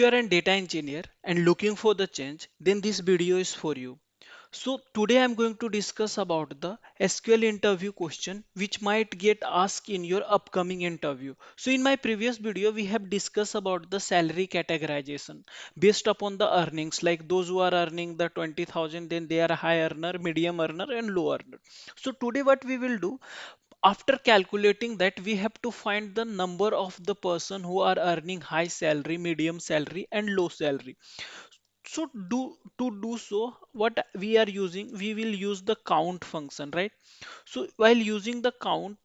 you are a data engineer and looking for the change, then this video is for you. So today I'm going to discuss about the SQL interview question which might get asked in your upcoming interview. So in my previous video we have discussed about the salary categorization based upon the earnings, like those who are earning the 20,000, then they are a high earner, medium earner and low earner. So today what we will do, after calculating that, we have to find the number of the person who are earning high salary, medium salary and low salary. So do so, what we are using, we will use the count function, right? So while using the count,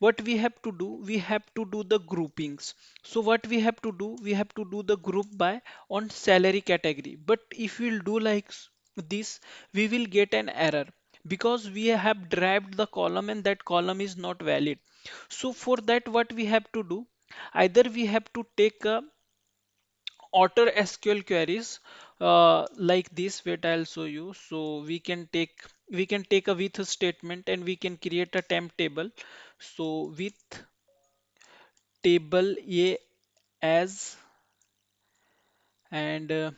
what we have to do, we have to do the groupings. So what we have to do, we have to do the group by on salary category. But if we'll do like this, we will get an error because we have derived the column and that column is not valid. So for that, what we have to do, either we have to take a Otter SQL queries like this. Wait, I'll show you. So we can take a with statement and we can create a temp table. So with table A as, and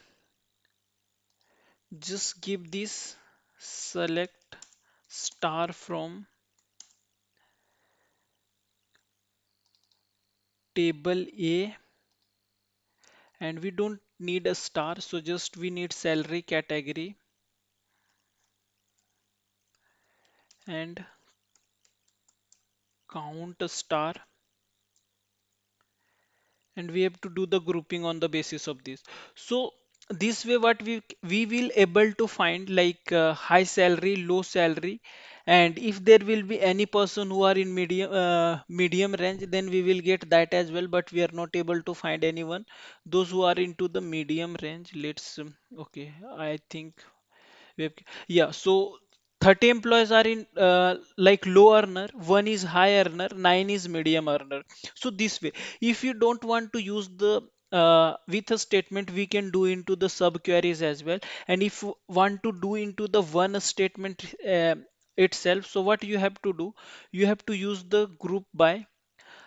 just give this select star from table A, and we don't need a star, so just we need salary category and count a star, and we have to do the grouping on the basis of this. So this way what we will able to find like high salary, low salary, and if there will be any person who are in medium range, then we will get that as well, but we are not able to find anyone those who are into the medium range. Let's okay, I think yeah, so 30 employees are in like low earner, one is high earner, nine is medium earner. So this way, if you don't want to use the with a statement, we can do into the subqueries as well. And if you want to do into the one statement itself, so what you have to do, you have to use the group by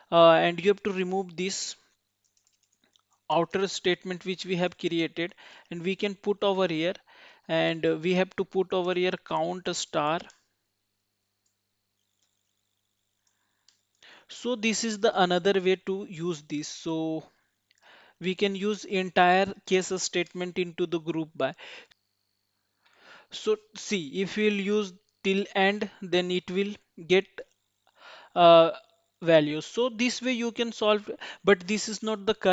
and you have to remove this outer statement which we have created, and we can put over here, and we have to put over here count a star. So this is the another way to use this. So we can use entire case statement into the group by. So see, if we'll use till end, then it will get uh, values. So this way you can solve, but this is not the